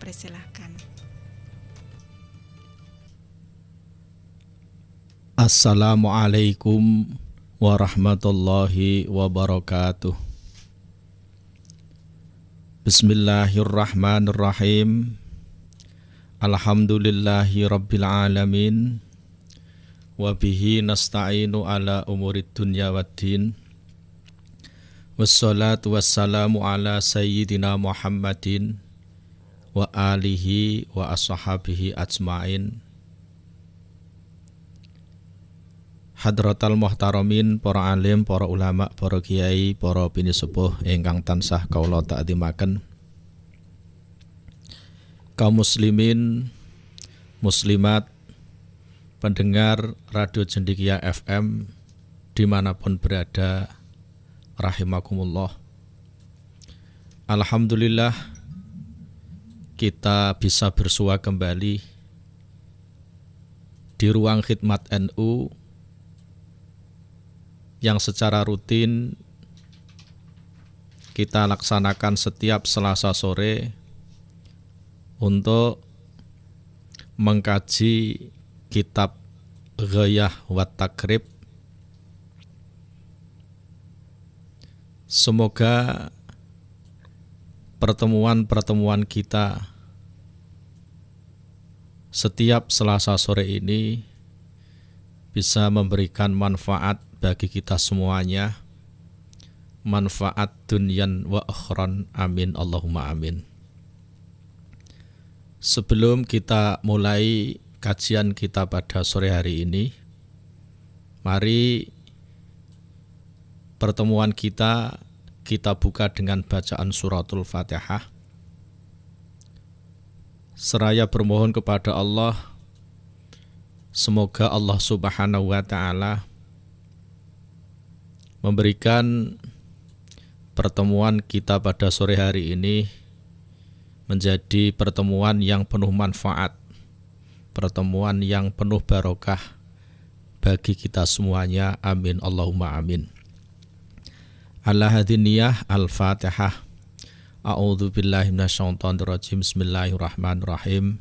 dipersilahkan. Assalamualaikum warahmatullahi wabarakatuh. Bismillahirrahmanirrahim. Alhamdulillahi rabbil alamin. Wabihi nasta'inu ala umurid dunya waddin. Wassalatu wassalamu ala sayyidina Muhammadin wa alihi wa ashabihi ajma'in. Hadratal muhtaramin, para alim, para ulama, para kiai, para bini sepuh ingkang tansah kaula ta'dhimaken. Kaum muslimin, muslimat, pendengar Radio Cendekia FM dimanapun berada, rahimakumullah. Alhamdulillah kita bisa bersua kembali di ruang khidmat NU yang secara rutin kita laksanakan setiap Selasa sore untuk mengkaji kitab Ghayah wa Takrib. Semoga pertemuan-pertemuan kita setiap Selasa sore ini bisa memberikan manfaat bagi kita semuanya, manfaat dunyan wa akhran, amin Allahumma amin. Sebelum kita mulai kajian kita pada sore hari ini, mari pertemuan kita buka dengan bacaan suratul Fatihah. Seraya bermohon kepada Allah, semoga Allah Subhanahu wa ta'ala memberikan pertemuan kita pada sore hari ini menjadi pertemuan yang penuh manfaat, pertemuan yang penuh barokah bagi kita semuanya, amin Allahumma amin. Ala hadiniyah al-Fatihah. A'udzu billahi minasyaitonir rajim. Bismillahirrahmanirrahim.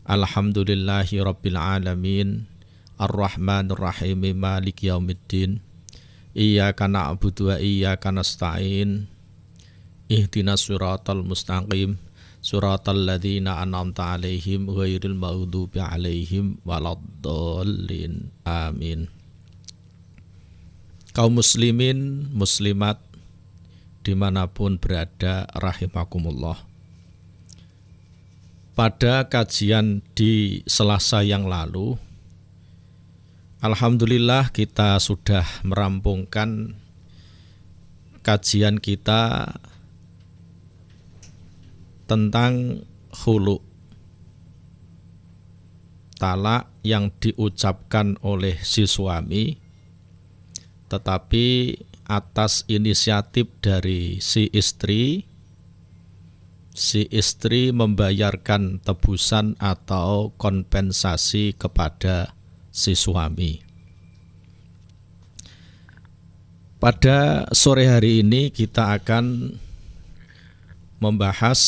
Alhamdulillahi rabbil alamin. Arrahmanir rahim. Maliki yaumiddin. Iyyaka na'budu wa iyyaka nasta'in. Ihdinas siratal mustaqim. Siratal ladzina an'amta 'alaihim ghairil maghdubi 'alaihim waladdallin. Amin. Kaum muslimin, muslimat dimanapun berada, rahimakumullah. Pada kajian di Selasa yang lalu, alhamdulillah kita sudah merampungkan kajian kita tentang khulu, talak yang diucapkan oleh si suami tetapi atas inisiatif dari si istri membayarkan tebusan atau kompensasi kepada si suami. Pada sore hari ini kita akan membahas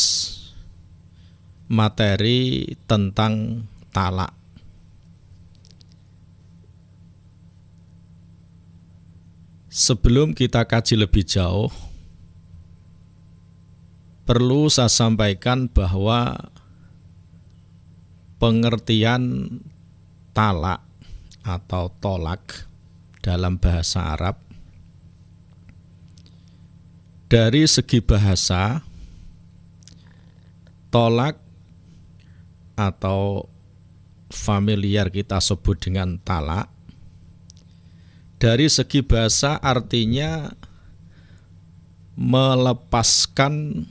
materi tentang talak. Sebelum kita kaji lebih jauh, perlu saya sampaikan bahwa pengertian talak atau tolak dalam bahasa Arab dari segi bahasa, tolak atau familiar kita sebut dengan talak, dari segi bahasa artinya melepaskan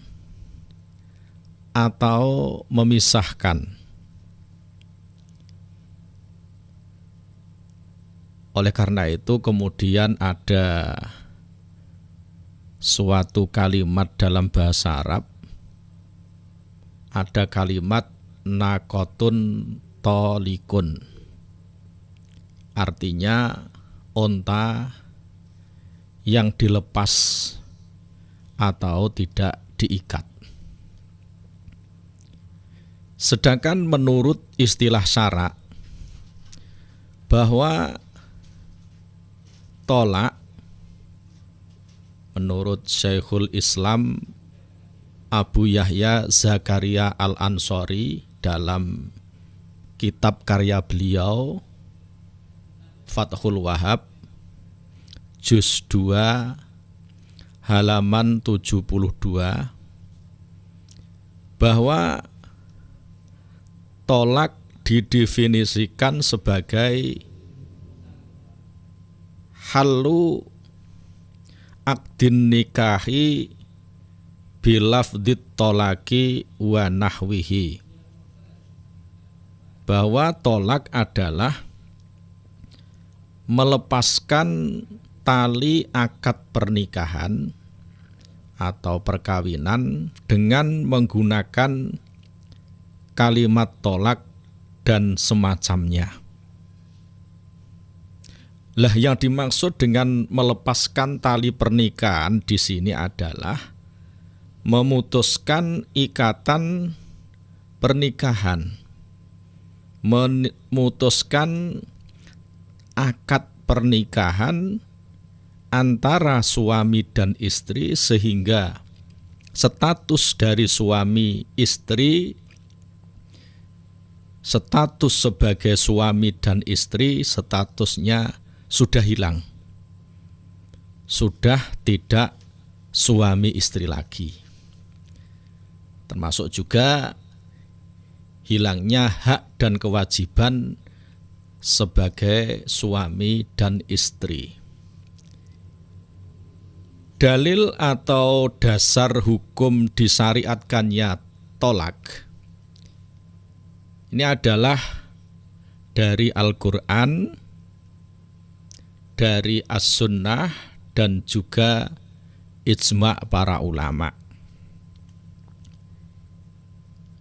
atau memisahkan. Oleh karena itu kemudian ada suatu kalimat dalam bahasa Arab, ada kalimat nakotun tolikun, artinya onta yang dilepas atau tidak diikat. Sedangkan menurut istilah syara bahwa tolak menurut Syekhul Islam Abu Yahya Zakaria Al-Ansori dalam kitab karya beliau Fathul Wahhab juz 2 halaman 72 bahwa tolak didefinisikan sebagai halu akdin nikahi bilafdit tolaki wa nahwihi, bahwa tolak adalah melepaskan tali akad pernikahan atau perkawinan dengan menggunakan kalimat tolak dan semacamnya. Lah, yang dimaksud dengan melepaskan tali pernikahan di sini adalah memutuskan ikatan pernikahan, memutuskan akad pernikahan antara suami dan istri, sehingga status dari suami istri, status sebagai suami dan istri, statusnya sudah hilang, sudah tidak suami istri lagi. Termasuk juga hilangnya hak dan kewajiban sebagai suami dan istri. Dalil atau dasar hukum disyariatkannya tolak ini adalah dari Al-Quran, dari As-Sunnah, dan juga ijma' para ulama.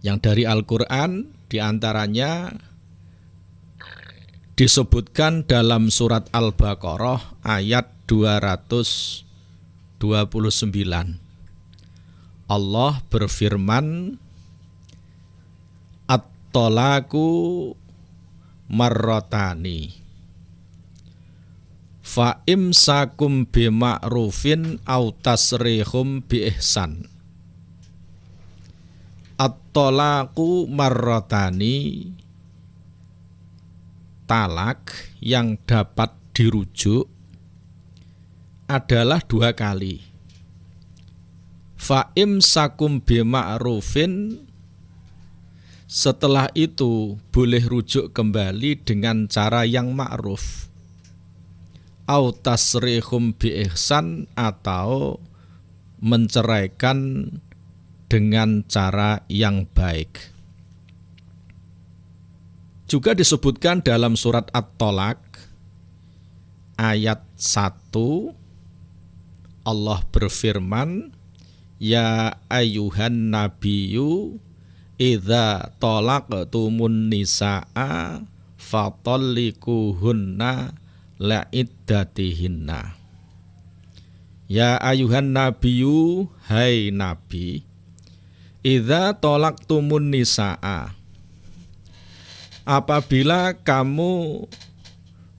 Yang dari Al-Quran diantaranya disebutkan dalam surat Al-Baqarah ayat 229. Allah berfirman, at-tolaku marrotani fa imsakum bima'rufin aw tasrihum bi ihsan. At-tolaku marrotani, talak yang dapat dirujuk adalah 2 kali. Fa imsakum bima'rufin, setelah itu boleh rujuk kembali dengan cara yang ma'ruf. Au tasrihum bi ihsan, atau menceraikan dengan cara yang baik. Juga disebutkan dalam surat At-Tolak ayat 1, Allah berfirman, ya ayyuhan nabiyyu idza talaqtumun nisaa fatallikuhunna la'iddatihinna. Ya ayuhan nabiyyu, hai nabi, idza talaqtumun nisaa, apabila kamu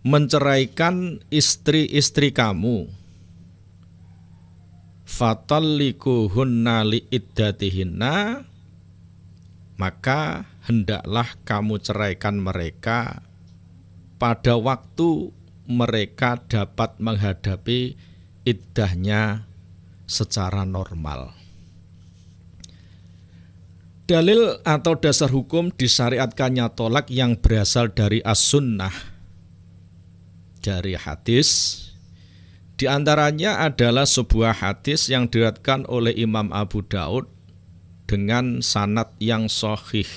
menceraikan istri-istri kamu, fatallikuhunna li'iddatihinna, maka hendaklah kamu ceraikan mereka pada waktu mereka dapat menghadapi iddahnya secara normal. Dalil atau dasar hukum disyariatkannya tolak yang berasal dari as-sunnah, dari hadis. Di antaranya adalah sebuah hadis yang diriwayatkan oleh Imam Abu Daud dengan sanad yang sahih.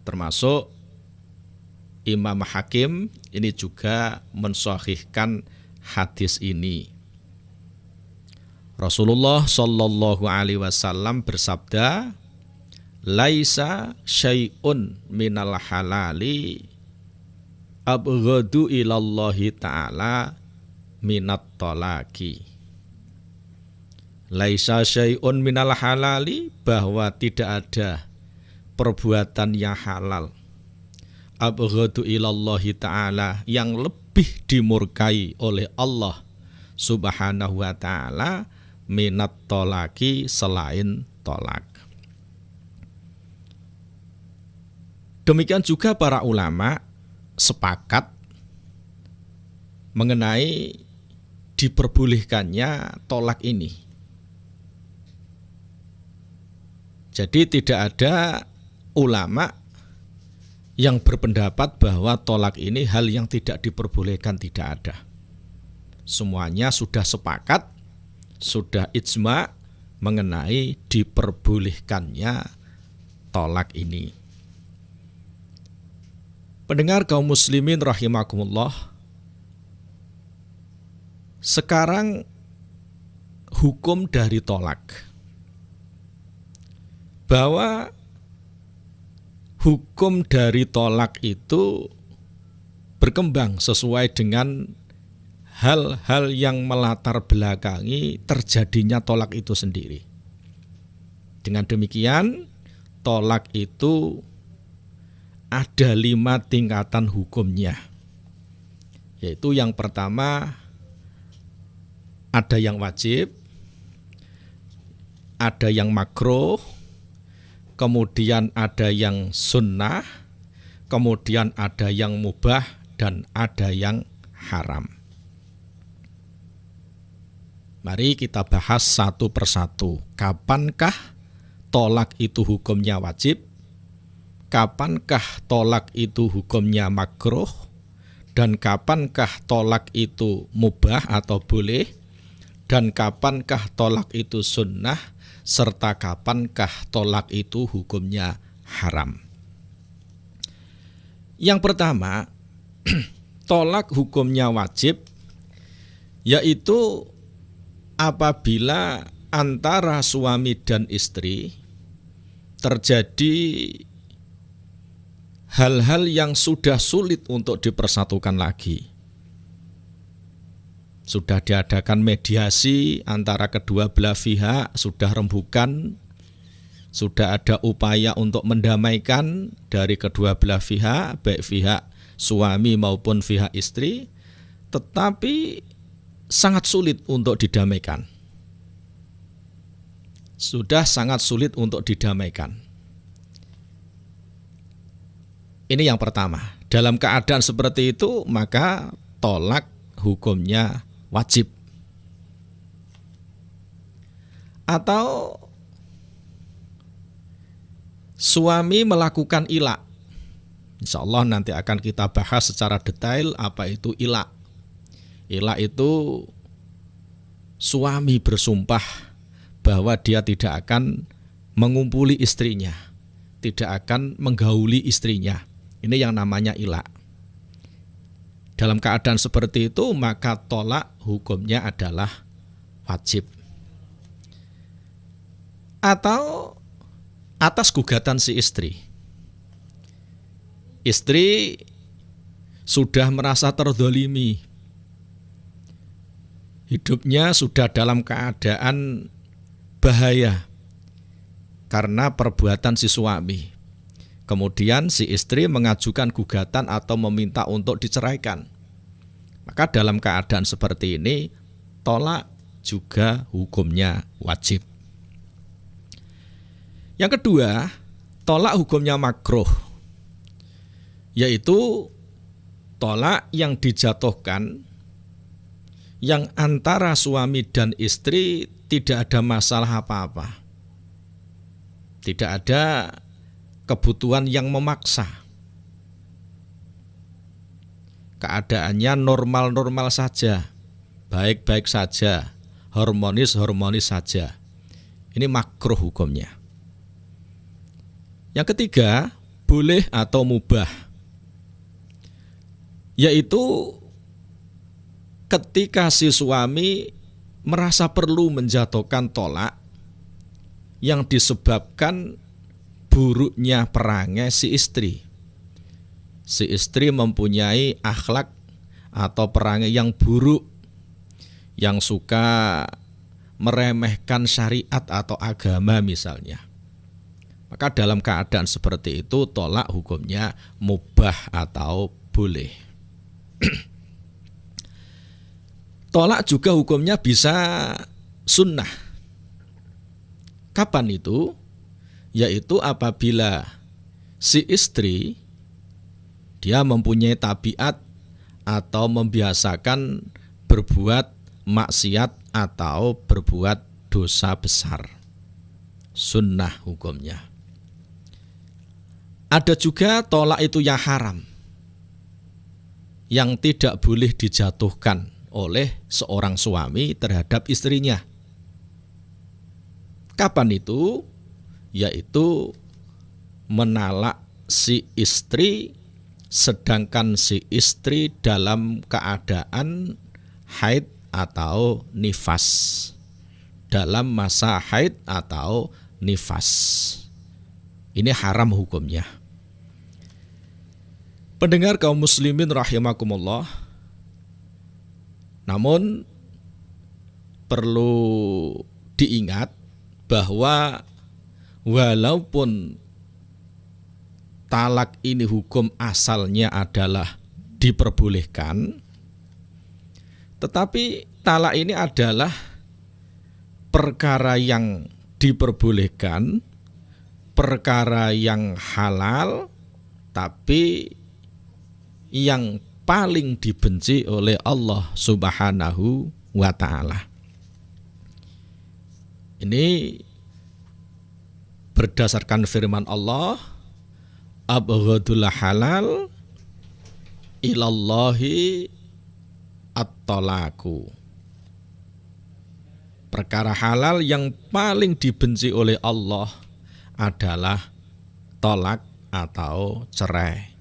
Termasuk Imam Hakim ini juga mensahihkan hadis ini. Rasulullah Shallallahu Alaihi Wasallam bersabda, laisa syai'un minal halali abghadu ilallahi ta'ala minat tolaki. Laisa syai'un minal halali, bahwa tidak ada perbuatan yang halal, abghadu ilallahi ta'ala, yang lebih dimurkai oleh Allah subhanahu wa ta'ala, minat tolaki, selain tolak. Demikian juga para ulama sepakat mengenai diperbolehkannya tolak ini. Jadi tidak ada ulama yang berpendapat bahwa tolak ini hal yang tidak diperbolehkan, tidak ada. Semuanya sudah sepakat, sudah ijma mengenai diperbolehkannya tolak ini. Pendengar kaum muslimin rahimakumullah, sekarang hukum dari tolak, bahwa hukum dari tolak itu berkembang sesuai dengan hal-hal yang melatar belakangi terjadinya tolak itu sendiri. Dengan demikian, tolak itu ada 5 tingkatan hukumnya. Yaitu yang pertama, ada yang wajib, ada yang makruh, kemudian ada yang sunnah, kemudian ada yang mubah, dan ada yang haram. Mari kita bahas satu persatu. Kapankah tolak itu hukumnya wajib? Kapankah tolak itu hukumnya makruh? Dan kapankah tolak itu mubah atau boleh? Dan kapankah tolak itu sunnah? Serta kapankah tolak itu hukumnya haram? Yang pertama, tolak hukumnya wajib, yaitu apabila antara suami dan istri terjadi hal-hal yang sudah sulit untuk dipersatukan lagi. Sudah diadakan mediasi antara kedua belah pihak, sudah rembukan, sudah ada upaya untuk mendamaikan dari kedua belah pihak, baik pihak suami maupun pihak istri, tetapi sangat sulit untuk didamaikan. Sudah sangat sulit untuk didamaikan. Ini yang pertama. Dalam keadaan seperti itu, maka tolak hukumnya wajib. Atau suami melakukan ilak. Insya Allah nanti akan kita bahas secara detail apa itu ilak. Ilak itu suami bersumpah bahwa dia tidak akan mengumpuli istrinya, tidak akan menggauli istrinya. Ini yang namanya ilak. Dalam keadaan seperti itu, maka tolak hukumnya adalah wajib. Atau atas gugatan si istri. Istri sudah merasa terzalimi. Hidupnya sudah dalam keadaan bahaya karena perbuatan si suami. Kemudian si istri mengajukan gugatan atau meminta untuk diceraikan. Maka dalam keadaan seperti ini, tolak juga hukumnya wajib. Yang kedua, tolak hukumnya makruh, yaitu tolak yang dijatuhkan yang antara suami dan istri tidak ada masalah apa-apa. Tidak ada kebutuhan yang memaksa. Keadaannya normal-normal saja, baik-baik saja, harmonis-harmonis saja. Ini makruh hukumnya. Yang ketiga, boleh atau mubah, yaitu ketika si suami merasa perlu menjatuhkan tolak yang disebabkan buruknya perangai si istri. Si istri mempunyai akhlak atau perangai yang buruk, yang suka meremehkan syariat atau agama misalnya. Maka dalam keadaan seperti itu tolak hukumnya mubah atau boleh. Tolak juga hukumnya bisa sunnah. Kapan itu? Yaitu apabila si istri dia mempunyai tabiat atau membiasakan berbuat maksiat atau berbuat dosa besar. Sunnah hukumnya. Ada juga tolak itu yang haram, yang tidak boleh dijatuhkan oleh seorang suami terhadap istrinya. Kapan itu? Yaitu menalak si istri sedangkan si istri dalam keadaan haid atau nifas. Dalam masa haid atau nifas. Ini haram hukumnya. Pendengar kaum muslimin rahimakumullah. Namun perlu diingat bahwa walaupun talak ini hukum asalnya adalah diperbolehkan, tetapi talak ini adalah perkara yang diperbolehkan, perkara yang halal, tapi yang paling dibenci oleh Allah Subhanahu wa ta'ala. Ini berdasarkan firman Allah, abghadul halal ilallahi at-talaku. Perkara halal yang paling dibenci oleh Allah adalah tolak atau cerai.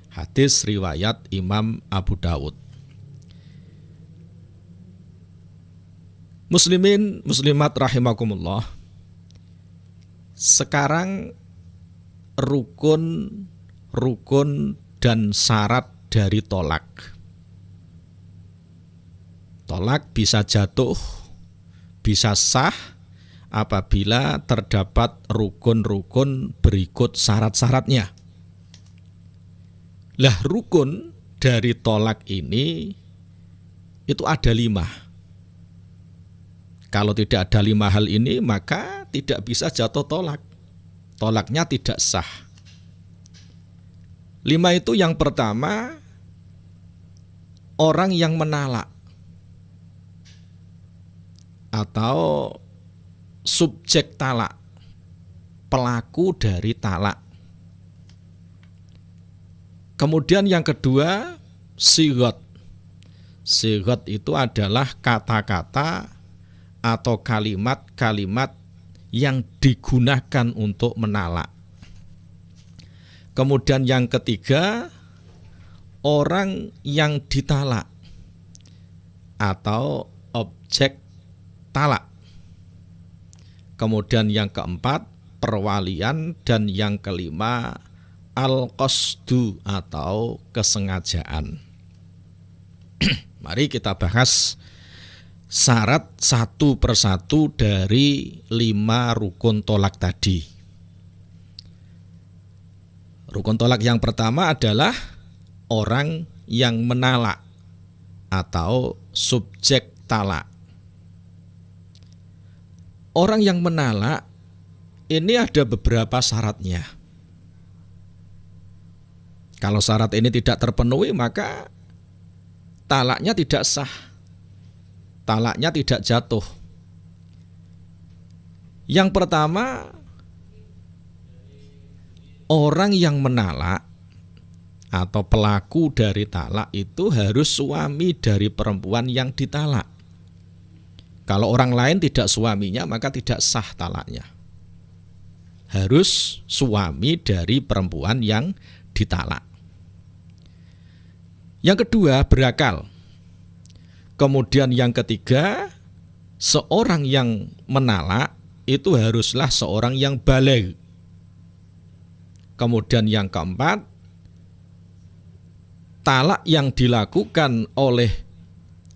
Hadis riwayat Imam Abu Dawud. Muslimin, muslimat rahimakumullah. Sekarang rukun dan syarat dari tolak. Tolak bisa jatuh, bisa sah apabila terdapat rukun-rukun berikut syarat-syaratnya. Lah rukun dari tolak ini itu ada 5. Kalau tidak ada 5 hal ini maka tidak bisa jatuh tolak. Tolaknya tidak sah. 5 itu yang pertama, orang yang menalak atau subjek talak, pelaku dari talak. Kemudian yang kedua, sigot. Sigot itu adalah kata-kata atau kalimat-kalimat yang digunakan untuk menalak. Kemudian yang ketiga, orang yang ditalak atau objek talak. Kemudian yang keempat, perwalian, dan yang kelima, al-qasdu atau kesengajaan. Mari kita bahas syarat satu persatu dari 5 rukun tolak tadi. Rukun tolak yang pertama adalah orang yang menalak atau subjek talak. Orang yang menalak ini ada beberapa syaratnya. Kalau syarat ini tidak terpenuhi maka talaknya tidak sah. Talaknya tidak jatuh. Yang pertama, orang yang menalak atau pelaku dari talak itu harus suami dari perempuan yang ditalak. Kalau orang lain tidak suaminya maka tidak sah talaknya. Harus suami dari perempuan yang ditalak. Yang kedua, berakal. Kemudian yang ketiga, seorang yang menalak itu haruslah seorang yang baligh. Kemudian yang keempat, talak yang dilakukan oleh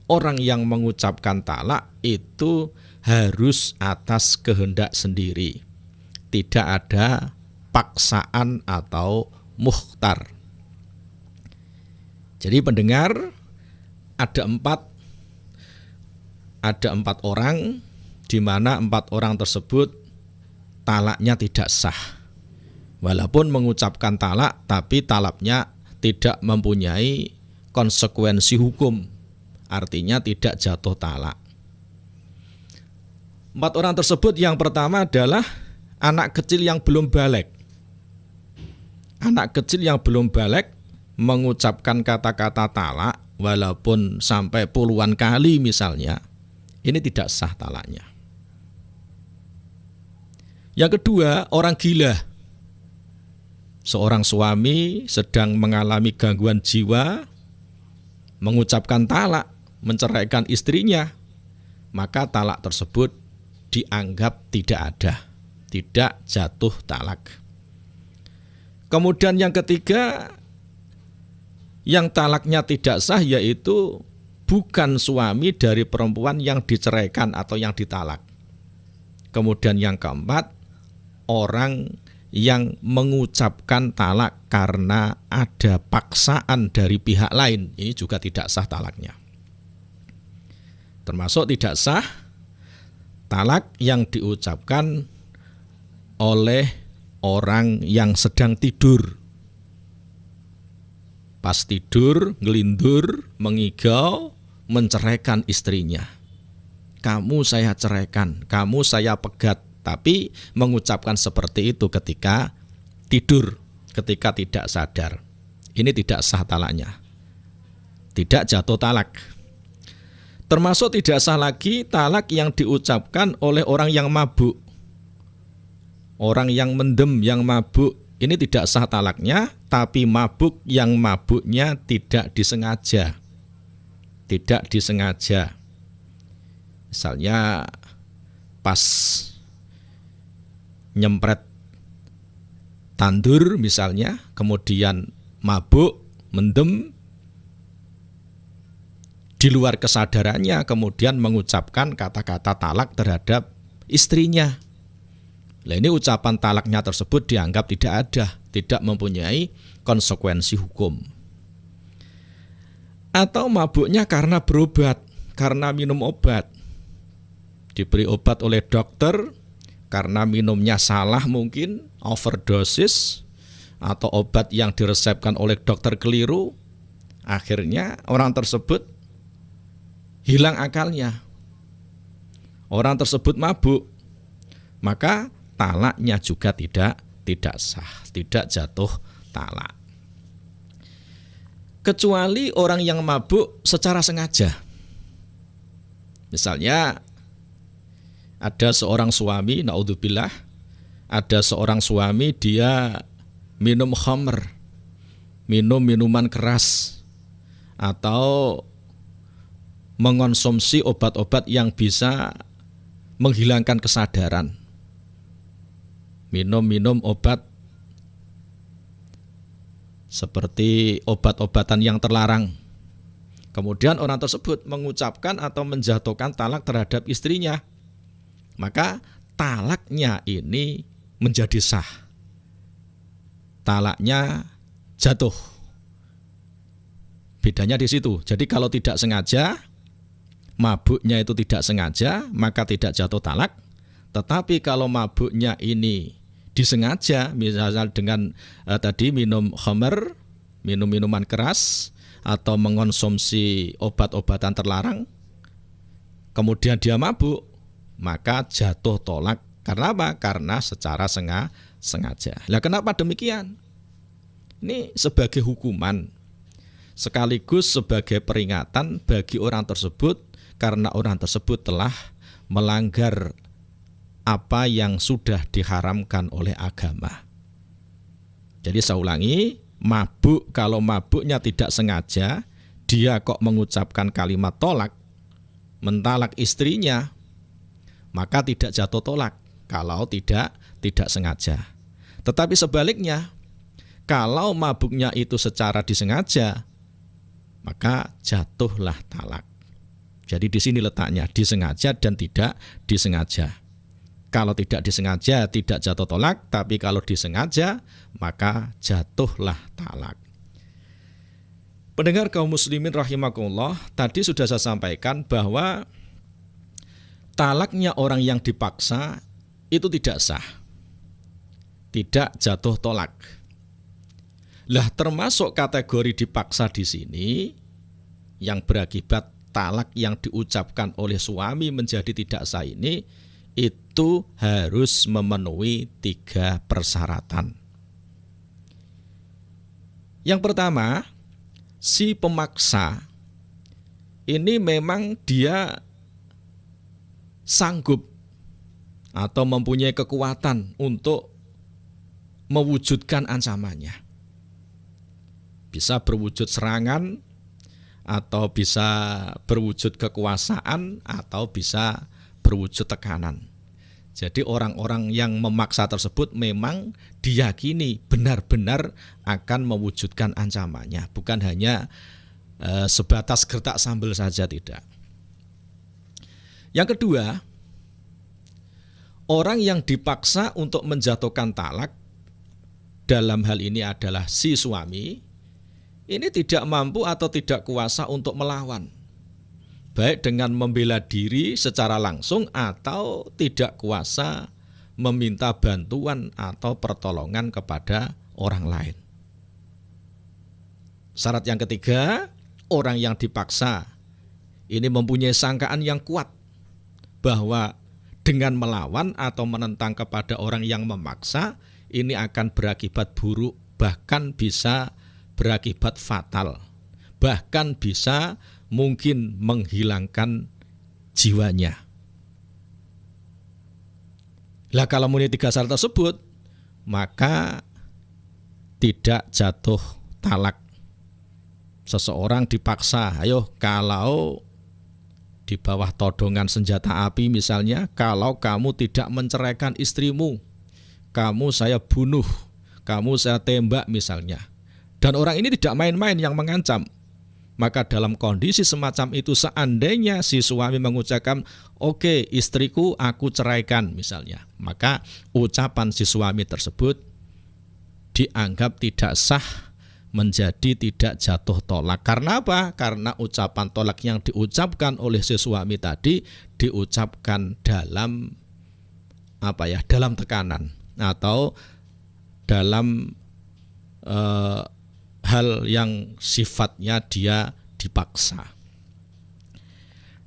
orang yang mengucapkan talak itu harus atas kehendak sendiri. Tidak ada paksaan atau mukhtar. Jadi pendengar, ada empat orang, di mana 4 orang tersebut talaknya tidak sah. Walaupun mengucapkan talak, tapi talaknya tidak mempunyai konsekuensi hukum. Artinya tidak jatuh talak. 4 orang tersebut yang pertama adalah anak kecil yang belum baligh. Anak kecil yang belum baligh mengucapkan kata-kata talak walaupun sampai puluhan kali misalnya, ini tidak sah talaknya. Yang kedua, orang gila. Seorang suami sedang mengalami gangguan jiwa, mengucapkan talak, menceraikan istrinya, maka talak tersebut dianggap tidak ada, tidak jatuh talak. Kemudian yang ketiga, yang talaknya tidak sah yaitu bukan suami dari perempuan yang diceraikan atau yang ditalak. Kemudian yang keempat, orang yang mengucapkan talak karena ada paksaan dari pihak lain, ini juga tidak sah talaknya. Termasuk tidak sah talak yang diucapkan oleh orang yang sedang tidur. Pas tidur, ngelindur, mengigau, menceraikan istrinya. Kamu saya ceraikan, kamu saya pegat. Tapi mengucapkan seperti itu ketika tidur, ketika tidak sadar. Ini tidak sah talaknya. Tidak jatuh talak. Termasuk tidak sah lagi talak yang diucapkan oleh orang yang mabuk. Orang yang mendem, yang mabuk. Ini tidak sah talaknya, tapi mabuk yang mabuknya tidak disengaja. Tidak disengaja. Misalnya pas nyempret tandur misalnya, kemudian mabuk, mendem, di luar kesadarannya kemudian mengucapkan kata-kata talak terhadap istrinya. Nah, ini ucapan talaknya tersebut dianggap tidak ada, tidak mempunyai konsekuensi hukum. Atau mabuknya karena berobat, karena minum obat. Diberi obat oleh dokter, karena minumnya salah mungkin, overdosis, atau obat yang diresepkan oleh dokter keliru, akhirnya orang tersebut hilang akalnya. Orang tersebut mabuk, maka talaknya juga tidak sah, tidak jatuh talak. Kecuali orang yang mabuk secara sengaja. Misalnya ada seorang suami, naudzubillah, ada seorang suami dia minum khamr, minum minuman keras, atau mengonsumsi obat-obat yang bisa menghilangkan kesadaran. Minum obat seperti obat-obatan yang terlarang. Kemudian orang tersebut mengucapkan atau menjatuhkan talak terhadap istrinya. Maka talaknya ini menjadi sah. Talaknya jatuh. Bedanya di situ. Jadi kalau tidak sengaja, mabuknya itu tidak sengaja, maka tidak jatuh talak. Tetapi kalau mabuknya ini disengaja, misalnya dengan tadi minum khamr, minum minuman keras, atau mengonsumsi obat-obatan terlarang, kemudian dia mabuk, maka jatuh tolak. Karena apa? Karena secara sengaja. Lah kenapa demikian? Ini sebagai hukuman, sekaligus sebagai peringatan bagi orang tersebut, karena orang tersebut telah melanggar apa yang sudah diharamkan oleh agama. Jadi saya ulangi, mabuk, kalau mabuknya tidak sengaja, dia kok mengucapkan kalimat tolak, mentalak istrinya, maka tidak jatuh tolak kalau tidak sengaja. Tetapi sebaliknya, kalau mabuknya itu secara disengaja, maka jatuhlah talak. Jadi di sini letaknya, disengaja dan tidak disengaja. Kalau tidak disengaja tidak jatuh tolak, tapi kalau disengaja maka jatuhlah talak. Pendengar kaum muslimin rahimakumullah, tadi sudah saya sampaikan bahwa talaknya orang yang dipaksa itu tidak sah, tidak jatuh tolak. Lah termasuk kategori dipaksa di sini yang berakibat talak yang diucapkan oleh suami menjadi tidak sah ini, itu harus memenuhi 3 persyaratan. Yang pertama, si pemaksa ini memang dia sanggup atau mempunyai kekuatan untuk mewujudkan ancamannya. Bisa berwujud serangan, atau bisa berwujud kekuasaan, atau bisa berwujud tekanan. Jadi orang-orang yang memaksa tersebut memang diyakini benar-benar akan mewujudkan ancamannya, bukan hanya sebatas gertak sambal saja, tidak. Yang kedua, orang yang dipaksa untuk menjatuhkan talak, dalam hal ini adalah si suami, ini tidak mampu atau tidak kuasa untuk melawan, baik dengan membela diri secara langsung atau tidak kuasa meminta bantuan atau pertolongan kepada orang lain. Syarat yang ketiga, orang yang dipaksa ini mempunyai sangkaan yang kuat bahwa dengan melawan atau menentang kepada orang yang memaksa ini akan berakibat buruk, bahkan bisa berakibat fatal, bahkan bisa mungkin menghilangkan jiwanya. Lah kalau memenuhi 3 syarat tersebut, maka tidak jatuh talak. Seseorang dipaksa, ayo kalau di bawah todongan senjata api misalnya, kalau kamu tidak menceraikan istrimu, kamu saya bunuh, kamu saya tembak misalnya. Dan orang ini tidak main-main yang mengancam. Maka dalam kondisi semacam itu seandainya si suami mengucapkan, oke, istriku aku ceraikan misalnya, maka ucapan si suami tersebut dianggap tidak sah, menjadi tidak jatuh tolak. Karena apa? Karena ucapan tolak yang diucapkan oleh si suami tadi diucapkan dalam dalam tekanan atau dalam hal yang sifatnya dia dipaksa.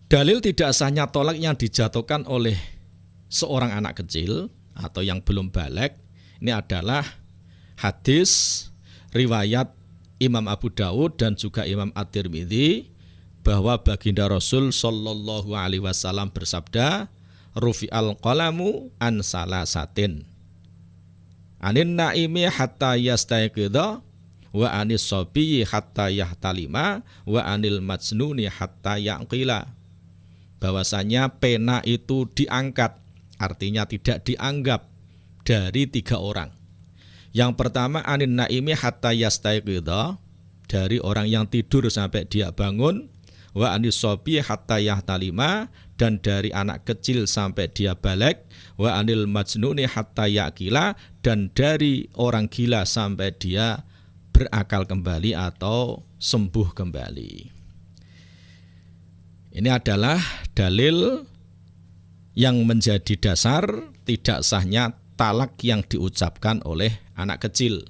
Dalil tidak sahnya tolak yang dijatuhkan oleh seorang anak kecil atau yang belum baligh ini adalah hadis riwayat Imam Abu Dawud dan juga Imam At-Tirmidzi bahwa baginda Rasul Shallallahu Alaihi Wasallam bersabda, rufi'al qalamu an salasatin, anin naimi hatta yastayqidha, wa anis sabiyyi hatta yahtalima, wa anil majnuni hatta yaqila. Bahwasanya pena itu diangkat, artinya tidak dianggap, dari 3 orang. Yang pertama anin naimi hatta yastayqidha, dari orang yang tidur sampai dia bangun, wa anis sabiyyi hatta yahtalima, dan dari anak kecil sampai dia baligh, wa anil majnuni hatta yaqila, dan dari orang gila sampai dia berakal kembali atau sembuh kembali. Ini adalah dalil yang menjadi dasar tidak sahnya talak yang diucapkan oleh anak kecil.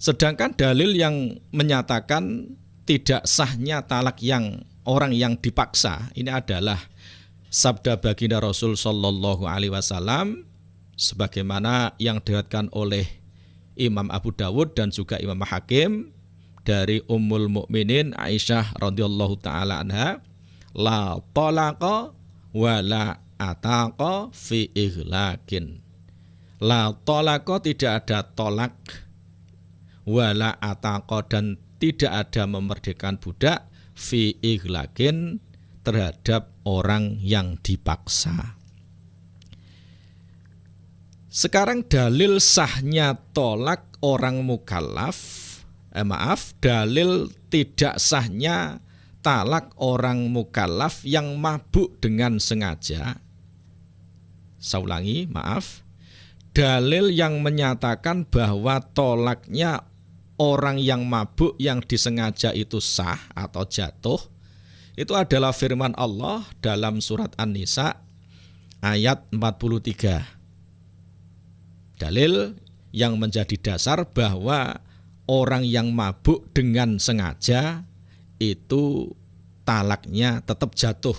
Sedangkan dalil yang menyatakan tidak sahnya talak yang orang yang dipaksa ini adalah sabda baginda Rasul Shallallahu Alaihi Wasallam sebagaimana yang diriwayatkan oleh Imam Abu Dawud dan juga Imam Hakim dari Ummul Mukminin Aisyah radhiyallahu taala anha, la talaqa wa la ataqa fi ighlaqin. La talaqa, tidak ada tolak, wa la ataqa, dan tidak ada memerdekakan budak, fi ighlaqin, terhadap orang yang dipaksa. Sekarang dalil sahnya tolak orang mukallaf, dalil tidak sahnya talak orang mukallaf yang mabuk dengan sengaja. Saya ulangi, maaf. Dalil yang menyatakan bahwa tolaknya orang yang mabuk yang disengaja itu sah atau jatuh, itu adalah firman Allah dalam surat An-Nisa ayat 43. Dalil yang menjadi dasar bahwa orang yang mabuk dengan sengaja itu talaknya tetap jatuh.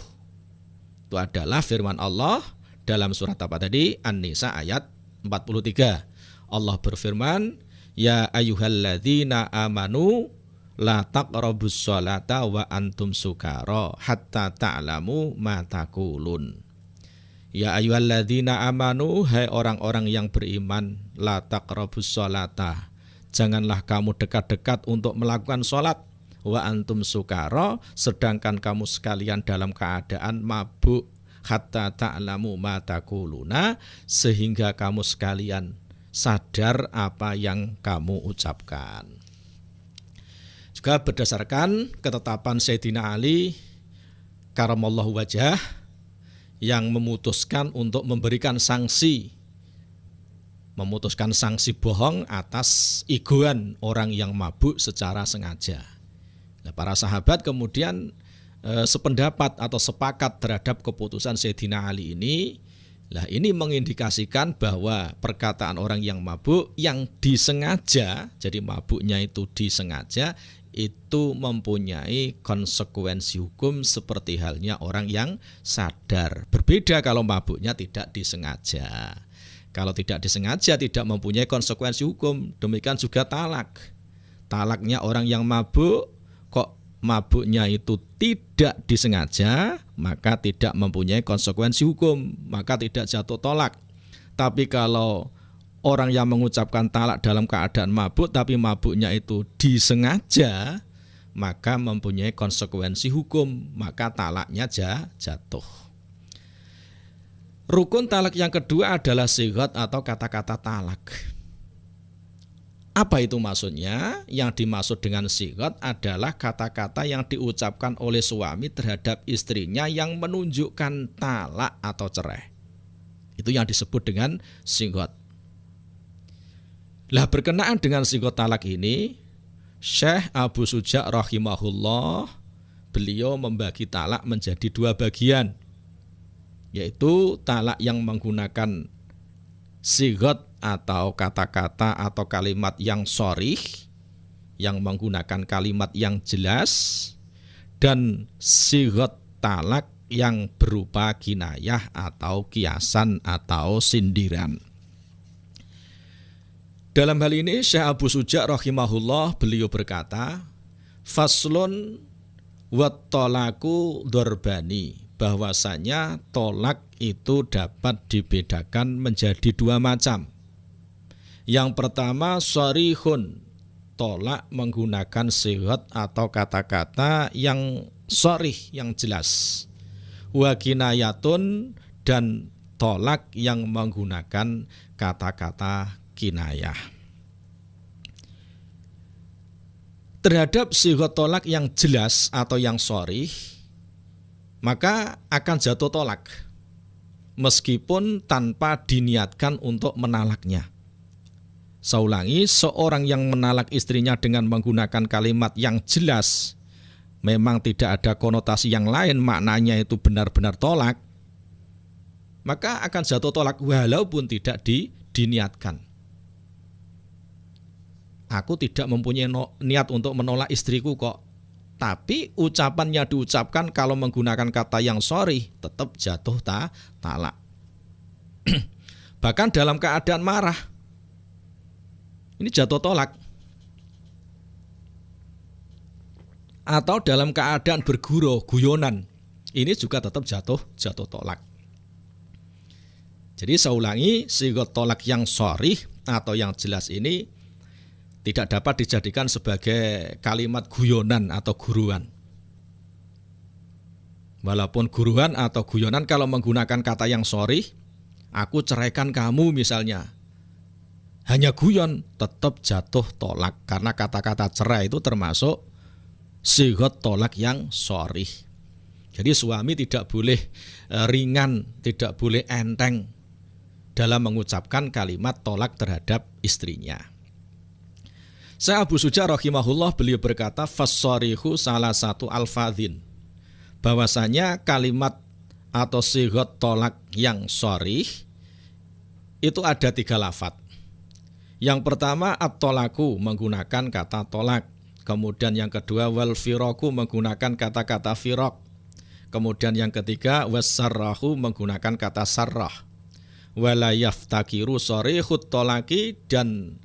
Itu adalah firman Allah dalam surat apa tadi? An-Nisa ayat 43. Allah berfirman, ya ayyuhalladzina amanu la taqrabus sholata wa antum sukara hatta ta'lamu ma taqulun. Ya ayyuhalladzina amanu, hai orang-orang yang beriman, la taqrabus sholata, janganlah kamu dekat-dekat untuk melakukan sholat, wa antum sukara, sedangkan kamu sekalian dalam keadaan mabuk, hatta ta'lamu ma taquluna, sehingga kamu sekalian sadar apa yang kamu ucapkan. Juga berdasarkan ketetapan Sayyidina Ali karamallahu wajhah yang memutuskan untuk memberikan sanksi bohong atas egoan orang yang mabuk secara sengaja. Nah, para sahabat kemudian sependapat atau sepakat terhadap keputusan Sayyidina Ali ini. Nah, ini mengindikasikan bahwa perkataan orang yang mabuk yang disengaja, jadi mabuknya itu disengaja, itu mempunyai konsekuensi hukum seperti halnya orang yang sadar. Berbeda kalau mabuknya tidak disengaja. Kalau tidak disengaja tidak mempunyai konsekuensi hukum. Demikian juga talak. Talaknya orang yang mabuk, kok mabuknya itu tidak disengaja, maka tidak mempunyai konsekuensi hukum, maka tidak jatuh tolak. Tapi kalau orang yang mengucapkan talak dalam keadaan mabuk, tapi mabuknya itu disengaja, maka mempunyai konsekuensi hukum, maka talaknya jatuh. Rukun talak yang kedua adalah sighat atau kata-kata talak. Apa itu maksudnya? Yang dimaksud dengan sighat adalah kata-kata yang diucapkan oleh suami terhadap istrinya yang menunjukkan talak atau cerai. Itu yang disebut dengan sighat. Lah, berkenaan dengan sighat talak ini, Syekh Abu Suja rahimahullah, beliau membagi talak menjadi dua bagian, yaitu talak yang menggunakan sighat atau kata-kata atau kalimat yang sharih, yang menggunakan kalimat yang jelas, dan sighat talak yang berupa kinayah atau kiasan atau sindiran. Dalam hal ini Syekh Abu Suja rahimahullah beliau berkata, faslun wat tolaku dorbani, bahwasanya tolak itu dapat dibedakan menjadi dua macam. Yang pertama sharihun, tolak menggunakan sighat atau kata-kata yang sharih, yang jelas. Wa kinayatun, dan tolak yang menggunakan kata-kata kinayah. Terhadap sighat tolak yang jelas atau yang sharih, maka akan jatuh tolak meskipun tanpa diniatkan untuk menalaknya. Saya ulangi, seorang yang menalak istrinya dengan menggunakan kalimat yang jelas, memang tidak ada konotasi yang lain, maknanya itu benar-benar tolak, maka akan jatuh tolak walaupun tidak diniatkan. Aku tidak mempunyai niat untuk menolak istriku kok, tapi ucapannya diucapkan kalau menggunakan kata yang sharih, tetap jatuh talak. Bahkan dalam keadaan marah, ini jatuh tolak. Atau dalam keadaan bergurau, guyonan, ini juga tetap jatuh tolak. Jadi saya ulangi, sighat tolak yang sharih atau yang jelas ini tidak dapat dijadikan sebagai kalimat guyonan atau guruan. Walaupun guruan atau guyonan kalau menggunakan kata yang sharih, aku ceraikan kamu misalnya, hanya guyon, tetap jatuh tolak, karena kata-kata cerai itu termasuk sighot tolak yang sharih. Jadi suami tidak boleh ringan, tidak boleh enteng dalam mengucapkan kalimat tolak terhadap istrinya. Syekh Abu Suja rahimahullah beliau berkata fassarihu salah satu alfadzin, bahwasanya kalimat atau sighot tolak yang sharih itu ada 3 lafadz. Yang pertama at-tolaku menggunakan kata tolak. Kemudian yang kedua wal firaku menggunakan kata-kata firaq. Kemudian yang ketiga wassarrahu menggunakan kata sarrah. Wala yaftakiru sharihut tolaki, dan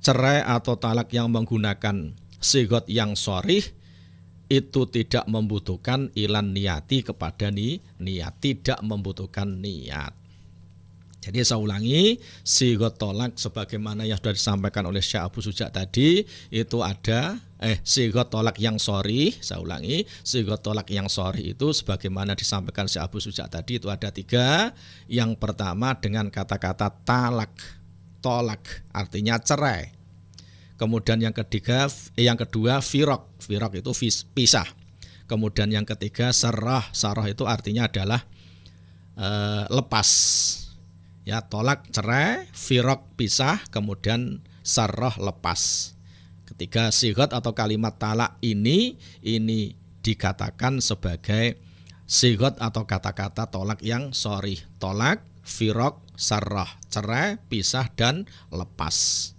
cerai atau talak yang menggunakan sighot yang sharih itu tidak membutuhkan ilan niyati kepada niat, tidak membutuhkan niat. Jadi saya ulangi, sighot tolak sebagaimana yang sudah disampaikan oleh Syekh Abu Suja tadi itu ada sighot tolak yang sharih. Saya ulangi, sighot tolak yang sharih itu sebagaimana disampaikan Syekh Abu Suja tadi itu ada 3. Yang pertama dengan kata-kata talak, tolak artinya cerai. Kemudian yang kedua firaq itu pisah. Kemudian yang ketiga sarrah itu artinya adalah lepas. Ya, tolak cerai, firaq pisah, kemudian sarrah lepas. Ketika sighot atau kalimat talak ini dikatakan sebagai sighot atau kata-kata tolak yang sharih. Tolak, firaq, sarrah, cerai, pisah dan lepas.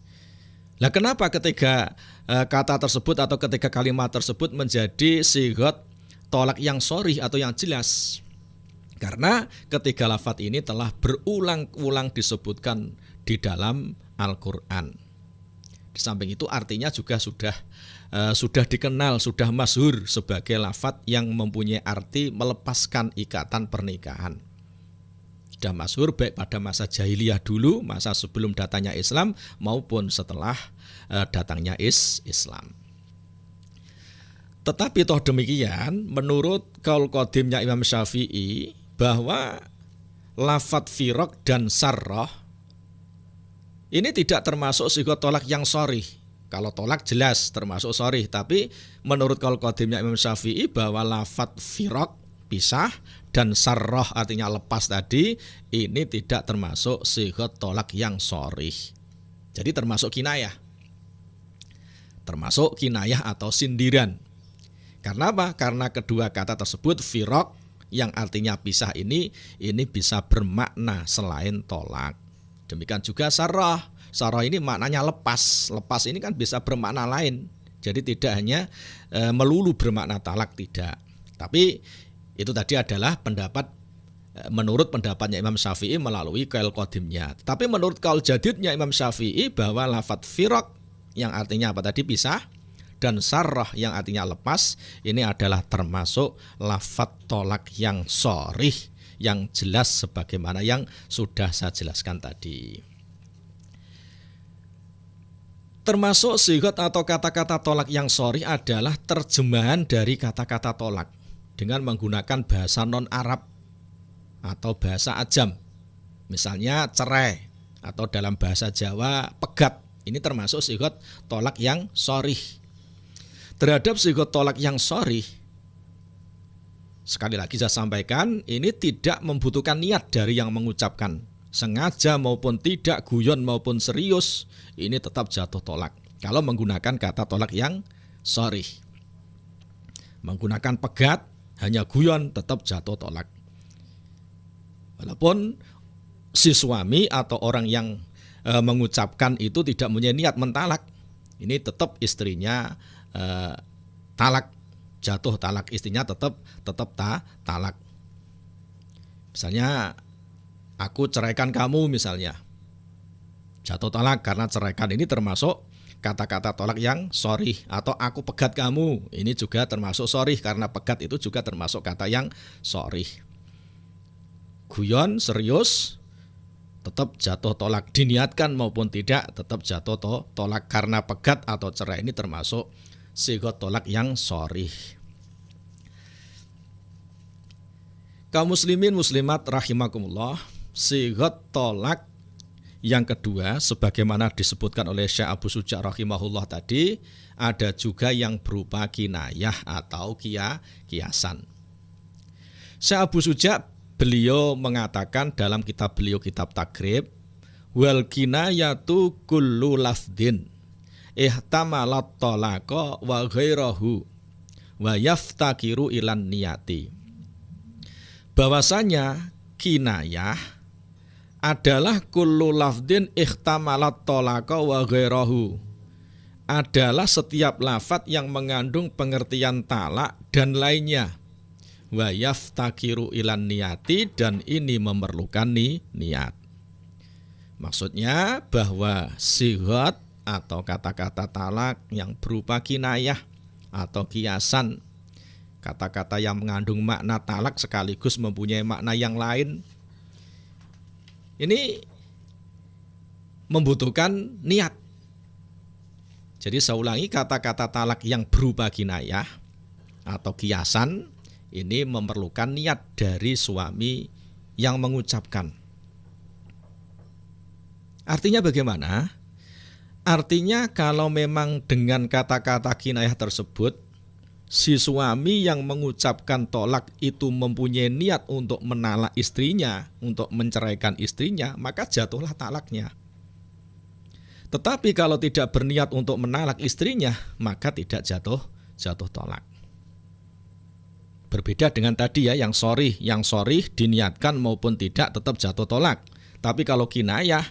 Nah, kenapa ketika kata tersebut atau ketika kalimat tersebut menjadi sighot tolak yang sharih atau yang jelas? Karena ketiga lafadz ini telah berulang-ulang disebutkan di dalam Al-Quran. Di samping itu artinya juga sudah dikenal, sudah masyhur sebagai lafadz yang mempunyai arti melepaskan ikatan pernikahan. Sudah masyhur baik pada masa jahiliyah dulu, masa sebelum datangnya Islam maupun setelah datangnya Islam. Tetapi toh demikian, menurut qaul qadimnya Imam Syafi'i bahwa lafadz firaq dan sarrah ini tidak termasuk sighot tolak yang sharih. Kalau tolak jelas termasuk sharih, tapi menurut qaul qadimnya Imam Syafi'i bahwa lafadz firaq pisah dan sarrah artinya lepas tadi ini tidak termasuk sighot tolak yang sharih. Jadi termasuk kinayah. Termasuk kinayah atau sindiran. Karena apa? Karena kedua kata tersebut firaq yang artinya pisah ini bisa bermakna selain tolak. Demikian juga sarrah. Sarrah ini maknanya lepas. Lepas ini kan bisa bermakna lain. Jadi tidak hanya melulu bermakna talak, tidak. Tapi itu tadi adalah pendapat menurut pendapatnya Imam Syafi'i melalui qaul qadimnya. Tapi menurut qaul jadidnya Imam Syafi'i bahwa lafadz firaq yang artinya apa tadi pisah dan sarrah yang artinya lepas ini adalah termasuk lafadz tolak yang sharih yang jelas sebagaimana yang sudah saya jelaskan tadi. Termasuk sighot atau kata-kata tolak yang sharih adalah terjemahan dari kata-kata tolak dengan menggunakan bahasa non-Arab atau bahasa ajam. Misalnya cerai atau dalam bahasa Jawa pegat. Ini termasuk sighot tolak yang sharih. Terhadap sighot tolak yang sharih, sekali lagi saya sampaikan, ini tidak membutuhkan niat dari yang mengucapkan. Sengaja maupun tidak, guyon maupun serius, ini tetap jatuh tolak. Kalau menggunakan kata tolak yang sharih. Menggunakan pegat, hanya guyon, tetap jatuh tolak. Walaupun si suami atau orang yang mengucapkan itu tidak punya niat mentalak, ini tetap istrinya talak, jatuh talak, istrinya tetap talak. Misalnya aku ceraikan kamu misalnya, jatuh talak karena ceraikan ini termasuk kata-kata tolak yang sharih. Atau aku pegat kamu, ini juga termasuk sharih karena pegat itu juga termasuk kata yang sharih. Guyon, serius, tetap jatuh tolak, diniatkan maupun tidak tetap jatuh tolak karena pegat atau cerai ini termasuk sighot tolak yang sharih. Kaum muslimin muslimat rahimakumullah, sighot tolak Yang kedua, sebagaimana disebutkan oleh Syekh Abu Suja rahimahullah tadi, ada juga yang berupa kinayah atau kiasan. Syekh Abu Suja beliau mengatakan dalam kitab beliau, kitab Takrib, wal kinayatu kullu lafdin ihtamalat talaqa wa ghairahu wa yaftakiru ilan niyati. Bahwasanya kinayah adalah kullu lafdin ihtamalat talaqa wa ghairahu, adalah setiap lafaz yang mengandung pengertian talak dan lainnya. Wa yaftakiru ilan niyati, dan ini memerlukan niat. Maksudnya bahwa sighat atau kata-kata talak yang berupa kinayah atau kiasan, kata-kata yang mengandung makna talak sekaligus mempunyai makna yang lain, ini membutuhkan niat. Jadi saya ulangi, kata-kata talak yang berupa kinayah atau kiasan ini memerlukan niat dari suami yang mengucapkan. Artinya bagaimana? Artinya kalau memang dengan kata-kata kinayah tersebut si suami yang mengucapkan tolak itu mempunyai niat untuk menalak istrinya, untuk menceraikan istrinya, maka jatuhlah talaknya. Tetapi kalau tidak berniat untuk menalak istrinya, maka tidak jatuh tolak. Berbeda dengan tadi ya, yang sorih diniatkan maupun tidak tetap jatuh tolak. Tapi kalau kinayah,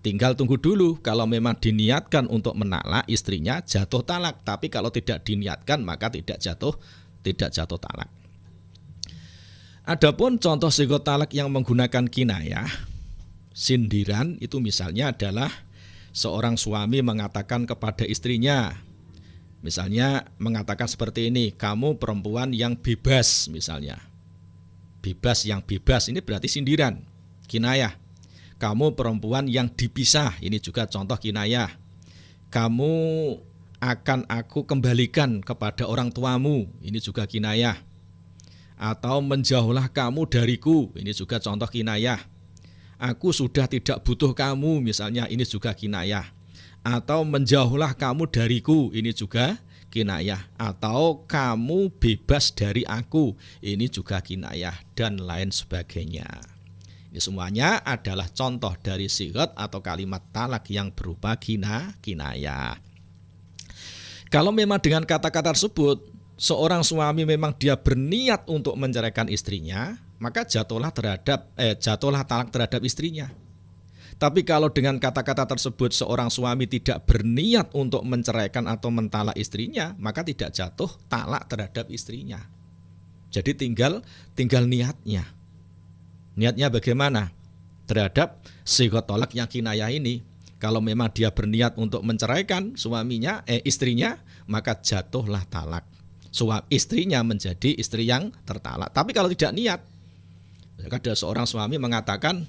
tinggal tunggu dulu. Kalau memang diniatkan untuk menalak istrinya, jatuh talak. Tapi kalau tidak diniatkan, maka tidak jatuh talak. Adapun contoh sighat talak yang menggunakan kinayah, sindiran, itu misalnya adalah seorang suami mengatakan kepada istrinya, misalnya mengatakan seperti ini, kamu perempuan yang bebas misalnya. Bebas, yang bebas ini berarti sindiran, kinayah. Kamu perempuan yang dipisah, ini juga contoh kinayah. Kamu akan aku kembalikan kepada orang tuamu, ini juga kinayah. Atau menjauhlah kamu dariku, ini juga contoh kinayah. Aku sudah tidak butuh kamu, misalnya, ini juga kinayah. Atau menjauhlah kamu dariku, ini juga kinayah. Atau kamu bebas dari aku, ini juga kinayah, dan lain sebagainya. Ini semuanya adalah contoh dari sighat atau kalimat talak yang berupa kinayah. Kalau memang dengan kata-kata tersebut seorang suami memang dia berniat untuk menceraikan istrinya, maka jatuhlah talak terhadap istrinya. Tapi kalau dengan kata-kata tersebut seorang suami tidak berniat untuk menceraikan atau mentalak istrinya, maka tidak jatuh talak terhadap istrinya. Jadi tinggal niatnya. Niatnya bagaimana? Terhadap sighat talak yang kinayah ini. Kalau memang dia berniat untuk menceraikan istrinya, maka jatuhlah talak. Istrinya menjadi istri yang tertalak. Tapi kalau tidak niat, ada seorang suami mengatakan,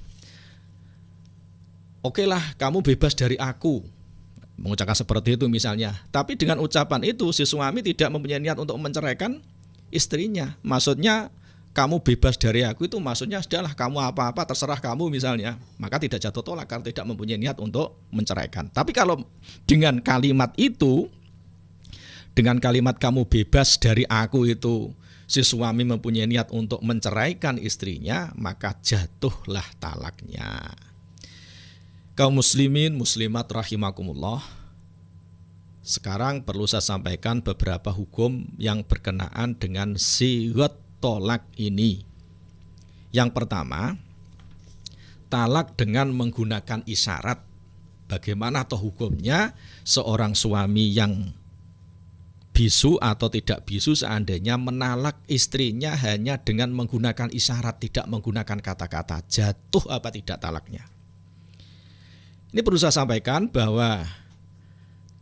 oke lah, kamu bebas dari aku, mengucapkan seperti itu misalnya. Tapi dengan ucapan itu si suami tidak mempunyai niat untuk menceraikan istrinya. Maksudnya kamu bebas dari aku itu maksudnya adalah kamu apa-apa terserah kamu misalnya. Maka tidak jatuh tolak karena tidak mempunyai niat untuk menceraikan. Tapi kalau dengan kalimat itu, dengan kalimat kamu bebas dari aku itu, si suami mempunyai niat untuk menceraikan istrinya, maka jatuhlah talaknya. Kaum muslimin muslimat rahimakumullah, sekarang perlu saya sampaikan beberapa hukum yang berkenaan dengan sighat talak ini. Yang pertama, talak dengan menggunakan isyarat. Bagaimana toh hukumnya seorang suami yang bisu atau tidak bisu seandainya menalak istrinya hanya dengan menggunakan isyarat, tidak menggunakan kata-kata, jatuh apa tidak talaknya? Ini perlu saya sampaikan bahwa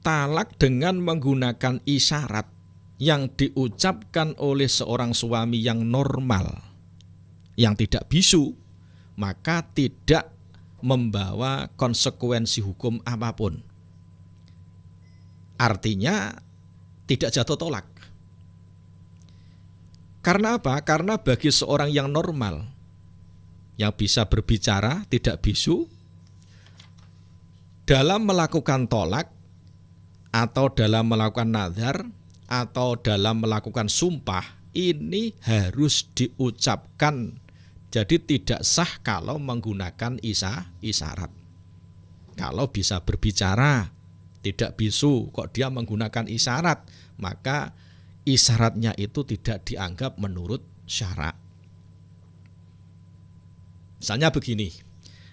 talak dengan menggunakan isyarat yang diucapkan oleh seorang suami yang normal, yang tidak bisu, maka tidak membawa konsekuensi hukum apapun. Artinya tidak jatuh tolak. Karena apa? Karena bagi seorang yang normal, yang bisa berbicara, tidak bisu, dalam melakukan tolak atau dalam melakukan nazar atau dalam melakukan sumpah ini harus diucapkan. Jadi tidak sah kalau menggunakan isyarat. Kalau bisa berbicara, tidak bisu, kok dia menggunakan isyarat, maka isyaratnya itu tidak dianggap menurut syara. Misalnya begini,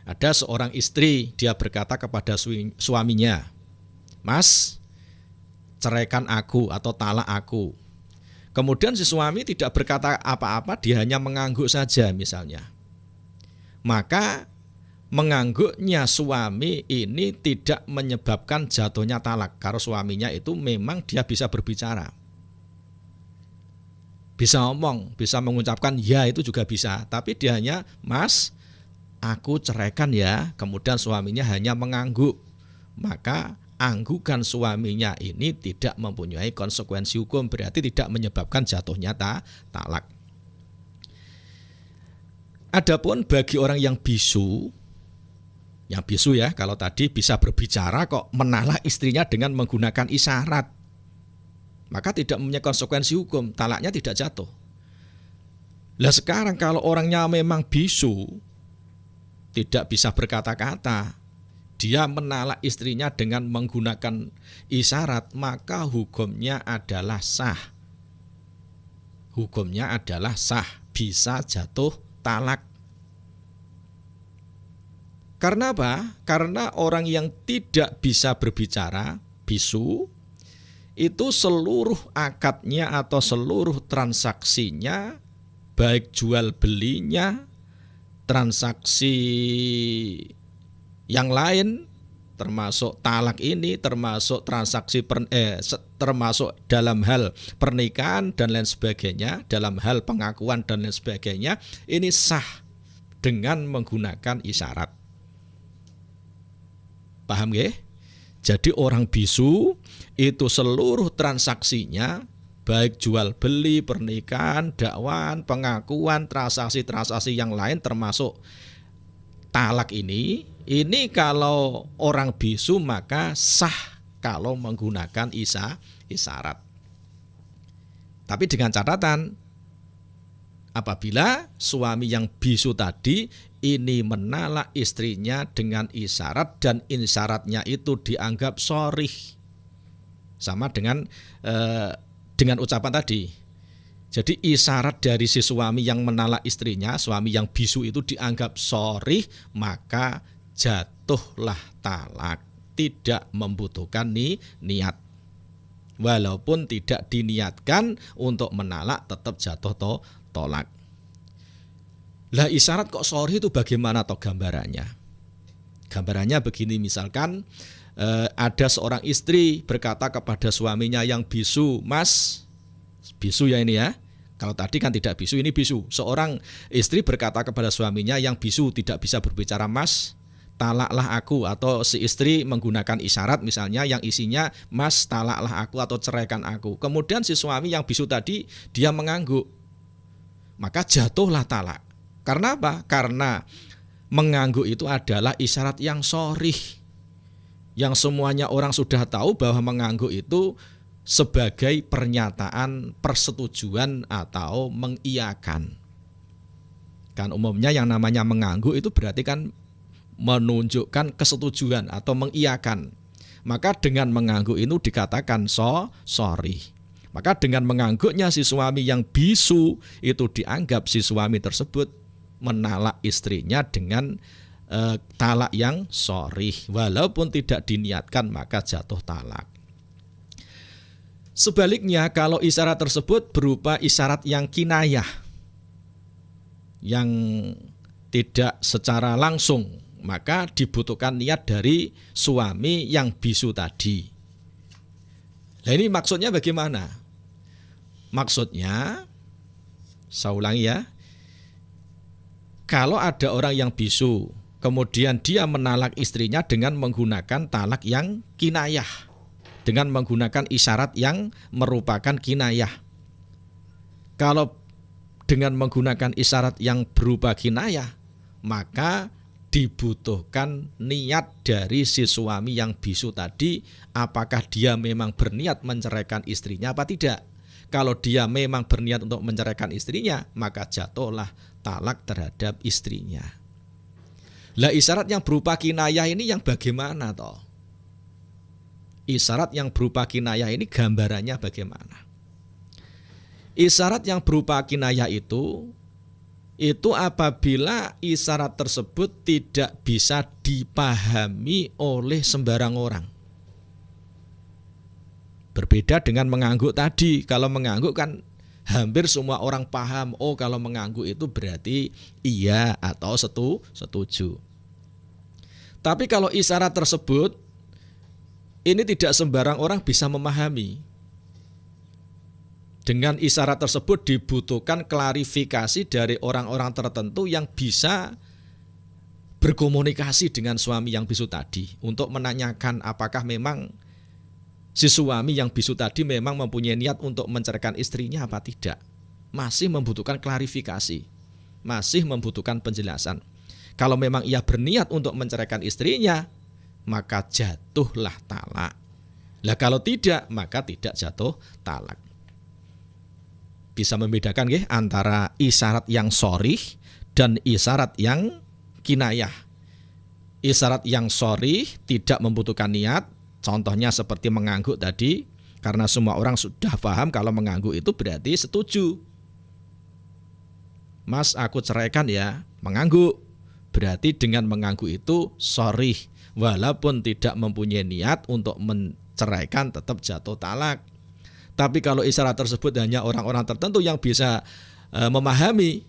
ada seorang istri, dia berkata kepada suaminya, "Mas, ceraikan aku atau talak aku." Kemudian si suami tidak berkata apa-apa, dia hanya mengangguk saja misalnya. Maka mengangguknya suami ini tidak menyebabkan jatuhnya talak. Karena suaminya itu memang dia bisa berbicara. Bisa ngomong, bisa mengucapkan ya itu juga bisa. Tapi dia hanya, "Mas, aku ceraikan ya." Kemudian suaminya hanya mengangguk. Maka anggukan suaminya ini tidak mempunyai konsekuensi hukum, berarti tidak menyebabkan jatuhnya talak. Adapun bagi orang yang bisu ya, kalau tadi bisa berbicara kok menalak istrinya dengan menggunakan isyarat, maka tidak mempunyai konsekuensi hukum, talaknya tidak jatuh. Lah sekarang kalau orangnya memang bisu, tidak bisa berkata-kata, dia menalak istrinya dengan menggunakan isyarat, maka hukumnya adalah sah. Hukumnya adalah sah, bisa jatuh talak. Karena apa? Karena orang yang tidak bisa berbicara, bisu, itu seluruh akadnya atau seluruh transaksinya, baik jual belinya, transaksi yang lain, termasuk talak ini, termasuk transaksi termasuk dalam hal pernikahan dan lain sebagainya, dalam hal pengakuan dan lain sebagainya, ini sah dengan menggunakan isyarat. Paham ya? Jadi orang bisu itu seluruh transaksinya, baik jual beli, pernikahan, dakwaan, pengakuan, transaksi-transaksi yang lain termasuk talak ini kalau orang bisu maka sah kalau menggunakan isyarat. Tapi dengan catatan, apabila suami yang bisu tadi ini menalak istrinya dengan isyarat dan isyaratnya itu dianggap sharih, sama dengan ucapan tadi. Jadi isyarat dari si suami yang menalak istrinya, suami yang bisu itu dianggap sharih, maka jatuhlah talak, tidak membutuhkan niat. Walaupun tidak diniatkan untuk menalak tetap jatuh tolak. Lah isyarat kok sharih itu bagaimana toh gambarannya? Gambarannya begini, misalkan ada seorang istri berkata kepada suaminya yang bisu, "Mas," bisu ya ini ya. Kalau tadi kan tidak bisu, ini bisu. Seorang istri berkata kepada suaminya yang bisu, tidak bisa berbicara, "Mas, talaklah aku," atau si istri menggunakan isyarat misalnya yang isinya, "Mas, talaklah aku," atau ceraikan aku. Kemudian si suami yang bisu tadi dia mengangguk, maka jatuhlah talak. Karena apa? Karena mengangguk itu adalah isyarat yang sharih, yang semuanya orang sudah tahu bahwa mengangguk itu sebagai pernyataan persetujuan atau mengiyakan. Kan umumnya yang namanya mengangguk itu berarti kan menunjukkan kesetujuan atau mengiyakan. Maka dengan mengangguk itu dikatakan sharih. Maka dengan mengangguknya si suami yang bisu itu dianggap si suami tersebut menalak istrinya dengan talak yang sharih. Walaupun tidak diniatkan maka jatuh talak. Sebaliknya kalau isyarat tersebut berupa isyarat yang kinayah, yang tidak secara langsung, maka dibutuhkan niat dari suami yang bisu tadi. Nah ini maksudnya bagaimana? Maksudnya, saya ulangi ya, kalau ada orang yang bisu, kemudian dia menalak istrinya dengan menggunakan talak yang kinayah, dengan menggunakan isyarat yang merupakan kinayah. Kalau dengan menggunakan isyarat yang berupa kinayah, maka dibutuhkan niat dari si suami yang bisu tadi, apakah dia memang berniat menceraikan istrinya apa tidak. Kalau dia memang berniat untuk menceraikan istrinya, maka jatuhlah talak terhadap istrinya. Lah isyarat yang berupa kinayah ini yang bagaimana toh? Isyarat yang berupa kinayah ini gambarannya bagaimana? Isyarat yang berupa kinayah itu apabila isyarat tersebut tidak bisa dipahami oleh sembarang orang. Berbeda dengan mengangguk tadi. Kalau mengangguk kan hampir semua orang paham, oh kalau mengangguk itu berarti iya atau setuju. Tapi kalau isyarat tersebut ini tidak sembarang orang bisa memahami. Dengan isyarat tersebut dibutuhkan klarifikasi dari orang-orang tertentu yang bisa berkomunikasi dengan suami yang bisu tadi untuk menanyakan apakah memang si suami yang bisu tadi memang mempunyai niat untuk menceraikan istrinya apa tidak. Masih membutuhkan klarifikasi, masih membutuhkan penjelasan. Kalau memang ia berniat untuk menceraikan istrinya, maka jatuhlah talak. Lah kalau tidak, maka tidak jatuh talak. Bisa membedakan antara isyarat yang sharih dan isyarat yang kinayah. Isyarat yang sharih tidak membutuhkan niat, contohnya seperti mengangguk tadi, karena semua orang sudah paham kalau mengangguk itu berarti setuju. Mas, aku ceraikan ya, mengangguk. Berarti dengan mengangguk itu sharih, walaupun tidak mempunyai niat untuk menceraikan tetap jatuh talak. Tapi kalau isyarat tersebut hanya orang-orang tertentu yang bisa memahami,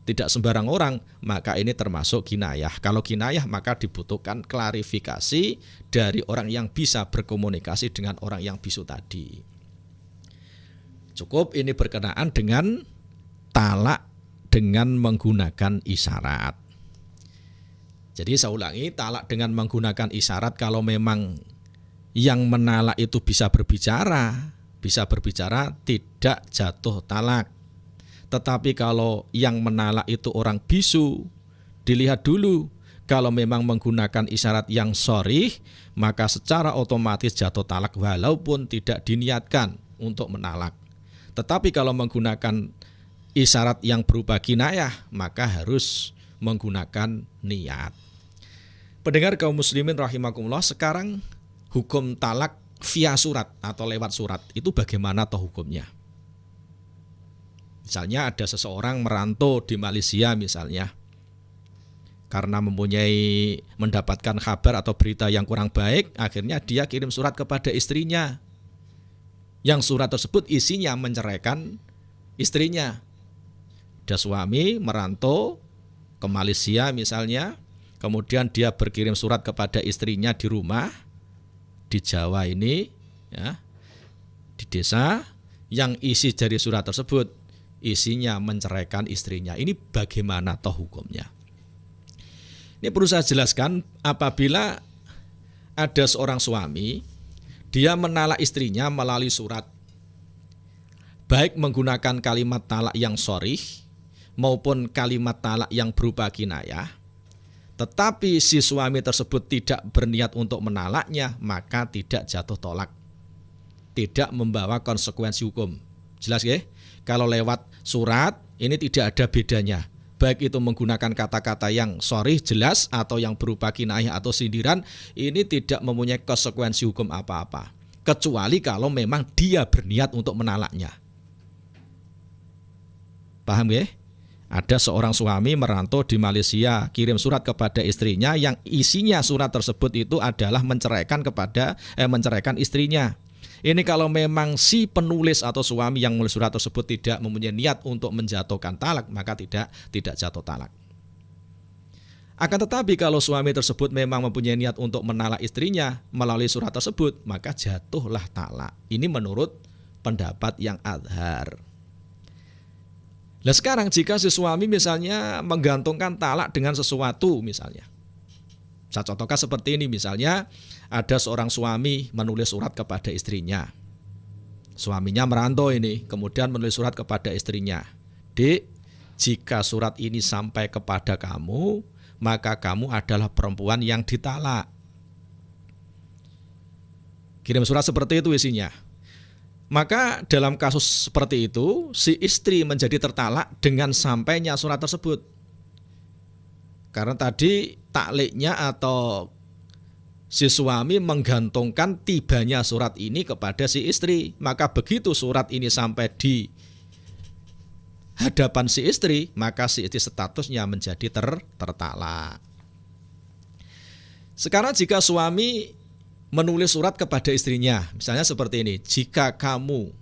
tidak sembarang orang, maka ini termasuk kinayah. Kalau kinayah maka dibutuhkan klarifikasi dari orang yang bisa berkomunikasi dengan orang yang bisu tadi. Cukup ini berkenaan dengan talak dengan menggunakan isyarat. Jadi saya ulangi, talak dengan menggunakan isyarat kalau memang yang menalak itu bisa berbicara tidak jatuh talak. Tetapi kalau yang menalak itu orang bisu, dilihat dulu. Kalau memang menggunakan isyarat yang sharih, maka secara otomatis jatuh talak walaupun tidak diniatkan untuk menalak. Tetapi kalau menggunakan isyarat yang berupa kinayah, maka harus menggunakan niat. Pendengar kaum muslimin rahimakumullah, sekarang hukum talak via surat atau lewat surat itu bagaimana toh hukumnya? Misalnya ada seseorang merantau di Malaysia misalnya, karena mendapatkan kabar atau berita yang kurang baik, akhirnya dia kirim surat kepada istrinya. Yang surat tersebut isinya menceraikan istrinya. Ada suami merantau ke Malaysia misalnya, kemudian dia berkirim surat kepada istrinya di rumah, di Jawa ini, ya, di desa, yang isi dari surat tersebut isinya menceraikan istrinya. Ini bagaimana toh hukumnya? Ini perlu saya jelaskan, apabila ada seorang suami, dia menalak istrinya melalui surat, baik menggunakan kalimat talak yang sharih maupun kalimat talak yang berupa kinayah, tetapi si suami tersebut tidak berniat untuk menalaknya, maka tidak jatuh tolak. Tidak membawa konsekuensi hukum. Jelas ya? Kalau lewat surat, ini tidak ada bedanya. Baik itu menggunakan kata-kata yang sharih jelas atau yang berupa kinayah atau sindiran, ini tidak mempunyai konsekuensi hukum apa-apa. Kecuali kalau memang dia berniat untuk menalaknya. Paham ya? Ada seorang suami merantau di Malaysia, kirim surat kepada istrinya yang isinya surat tersebut itu adalah menceraikan istrinya. Ini kalau memang si penulis atau suami yang menulis surat tersebut tidak mempunyai niat untuk menjatuhkan talak, maka tidak jatuh talak. Akan tetapi kalau suami tersebut memang mempunyai niat untuk menalak istrinya melalui surat tersebut, maka jatuhlah talak. Ini menurut pendapat yang azhar. Nah sekarang jika si suami misalnya menggantungkan talak dengan sesuatu misalnya. Saya contohkan seperti ini, misalnya ada seorang suami menulis surat kepada istrinya. Suaminya merantau ini, kemudian menulis surat kepada istrinya. Dek, jika surat ini sampai kepada kamu, maka kamu adalah perempuan yang ditalak. Kirim surat seperti itu isinya. Maka dalam kasus seperti itu, si istri menjadi tertalak dengan sampainya surat tersebut. Karena tadi takliknya atau si suami menggantungkan tibanya surat ini kepada si istri. Maka begitu surat ini sampai di hadapan si istri, maka si istri statusnya menjadi tertalak. Sekarang jika suami menulis surat kepada istrinya, misalnya seperti ini, jika kamu,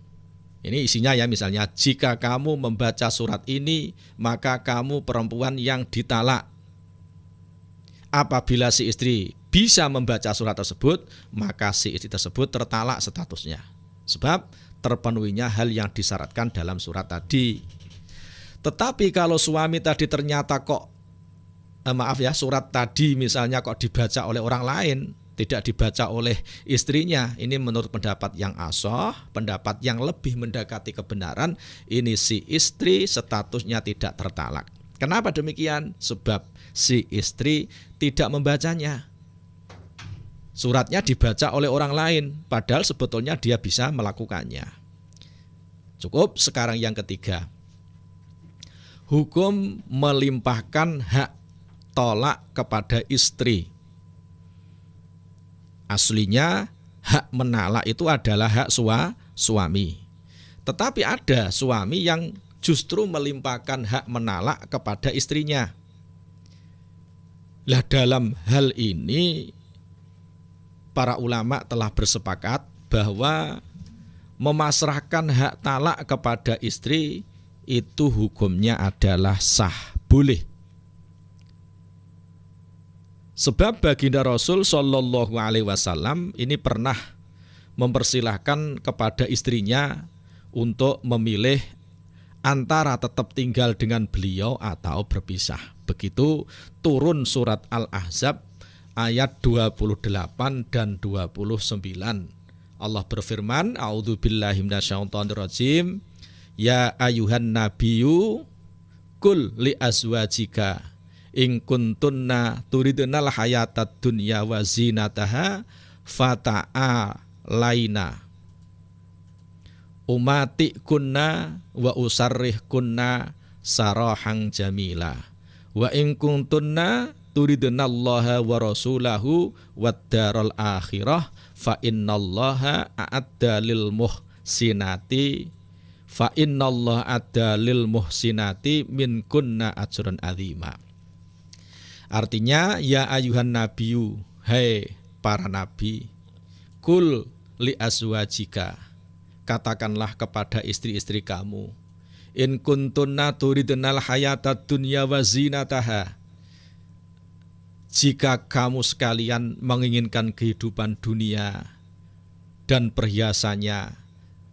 ini isinya ya misalnya, jika kamu membaca surat ini, maka kamu perempuan yang ditalak. Apabila si istri bisa membaca surat tersebut, maka si istri tersebut tertalak statusnya. Sebab terpenuhinya hal yang disyaratkan dalam surat tadi. Tetapi kalau suami tadi ternyata kok, surat tadi misalnya kok dibaca oleh orang lain, tidak dibaca oleh istrinya, ini menurut pendapat yang ashah, pendapat yang lebih mendekati kebenaran, ini si istri statusnya tidak tertalak. Kenapa demikian? Sebab si istri tidak membacanya. Suratnya dibaca oleh orang lain, padahal sebetulnya dia bisa melakukannya. Cukup. Sekarang yang ketiga. Hukum melimpahkan hak tolak kepada istri. Aslinya hak menalak itu adalah hak suami. Tetapi ada suami yang justru melimpahkan hak menalak kepada istrinya. Lah dalam hal ini para ulama telah bersepakat bahwa memasrahkan hak talak kepada istri itu hukumnya adalah sah, boleh. Sebab baginda Rasul Shallallahu Alaihi Wasallam ini pernah mempersilahkan kepada istrinya untuk memilih antara tetap tinggal dengan beliau atau berpisah. Begitu turun surat Al-Ahzab ayat 28 dan 29. Allah berfirman, A'udzubillahi minasyaitonirrajim. Ya ayuhan nabiyyu kul li azwajika in kuntunna turidnal hayatad dunya wa zinataha fata'alaina umati kunna wa usarrih kunna sarahan jamila wa in kuntunna turidnallaha wa rasulahu wad daral akhirah fa innallaha a'adda lil muhsinati fa innallaha a'adda lil muhsinati min kunna ajran azima. Artinya, ya ayuhan nabiyyu, hai para nabi, kul li azwajika, katakanlah kepada istri-istri kamu, in kuntunna turidnal hayatad dunya wa zinataha, jika kamu sekalian menginginkan kehidupan dunia dan perhiasannya,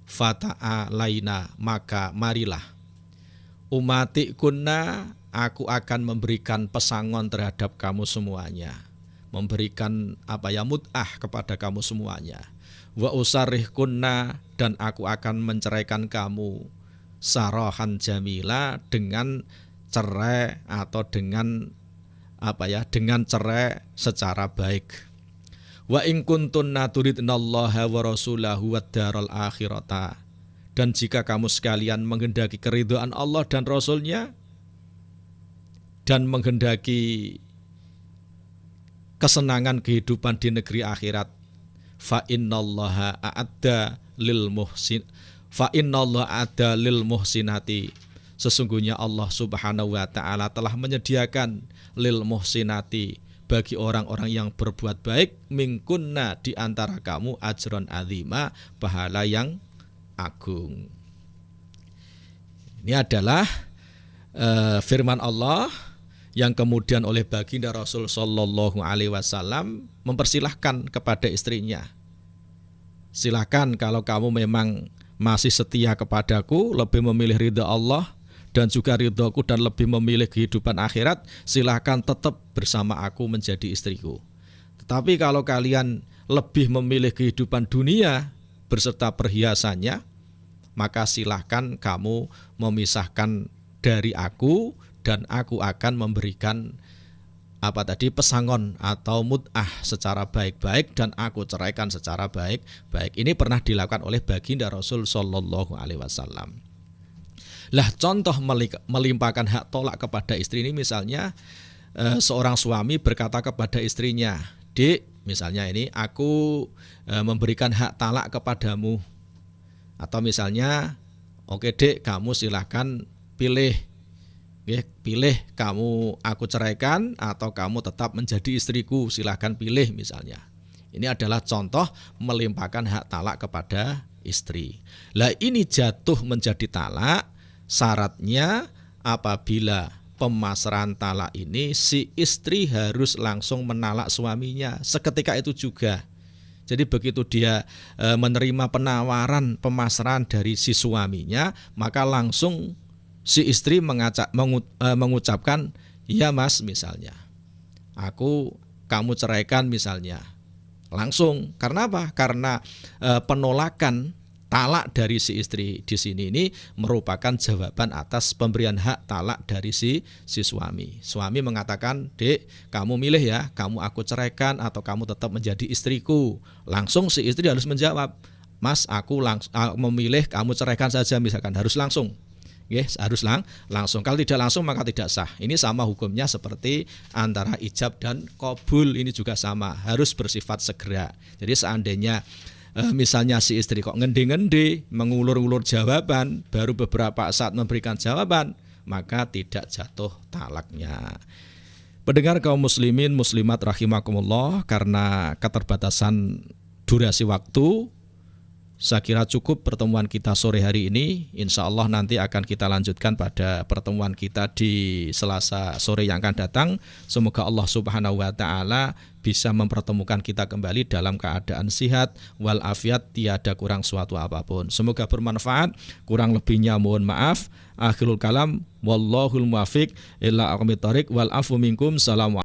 fata'alaina, maka marilah. Umati kunna, aku akan memberikan pesangon terhadap kamu semuanya, memberikan mut'ah kepada kamu semuanya. Wa usarrih kunna, dan aku akan menceraikan kamu sarahan jamila, dengan cerai atau dengan cerai secara baik. Wa in kuntunna turidnallaha wa rasulahu wad daral akhirata, dan jika kamu sekalian menghendaki keridhaan Allah dan Rasulnya dan menghendaki kesenangan kehidupan di negeri akhirat, fa innallaha a'adda lil muhsinati, sesungguhnya Allah Subhanahu wa taala telah menyediakan lil muhsinati, bagi orang-orang yang berbuat baik, minkunna, di antara kamu, ajron azima, pahala yang agung. Ini adalah firman Allah yang kemudian oleh baginda Rasul Shallallahu Alaihi Wasallam mempersilahkan kepada istrinya, silakan kalau kamu memang masih setia kepadaku, lebih memilih ridha Allah dan juga ridhoku, dan lebih memilih kehidupan akhirat, silahkan tetap bersama aku menjadi istriku. Tetapi kalau kalian lebih memilih kehidupan dunia beserta perhiasannya, maka silahkan kamu memisahkan dari aku, dan aku akan memberikan pesangon atau mut'ah secara baik-baik dan aku ceraikan secara baik-baik. Ini pernah dilakukan oleh baginda Rasul sallallahu alaihi wasallam. Lah contoh melimpahkan hak tolak kepada istri ini misalnya seorang suami berkata kepada istrinya, "Dik, misalnya ini aku memberikan hak talak kepadamu." Atau misalnya, "Oke Dek, kamu silahkan pilih kamu aku ceraikan atau kamu tetap menjadi istriku, silahkan pilih," misalnya. Ini adalah contoh melimpahkan hak talak kepada istri. Lah ini jatuh menjadi talak, syaratnya apabila pemasrahan talak ini si istri harus langsung menalak suaminya seketika itu juga. Jadi begitu dia menerima penawaran pemasrahan dari si suaminya, maka langsung si istri mengucapkan, "Ya Mas," misalnya, kamu ceraikan misalnya. Langsung. Karena apa? Karena penolakan talak dari si istri di sini ini merupakan jawaban atas pemberian hak talak dari si suami. Suami mengatakan, "Dek, kamu milih ya, kamu aku ceraikan atau kamu tetap menjadi istriku." Langsung si istri harus menjawab, "Mas, aku memilih kamu ceraikan saja," misalkan. Harus langsung. Yes, harus langsung. Kalau tidak langsung maka tidak sah. Ini sama hukumnya seperti antara ijab dan qabul, ini juga sama, harus bersifat segera. Jadi seandainya misalnya si istri kok ngende-ngende, mengulur-ulur jawaban, baru beberapa saat memberikan jawaban, maka tidak jatuh talaknya. Pendengar kaum muslimin muslimat rahimakumullah, karena keterbatasan durasi waktu, saya kira cukup pertemuan kita sore hari ini. Insya Allah nanti akan kita lanjutkan pada pertemuan kita di Selasa sore yang akan datang. Semoga Allah Subhanahu wa ta'ala bisa mempertemukan kita kembali dalam keadaan sihat wal afiat, tiada kurang suatu apapun. Semoga bermanfaat, kurang lebihnya mohon maaf. Akhirul kalam, wallahul muwafiq ila aqwamit thoriq wal afu minkum. Assalamualaikum.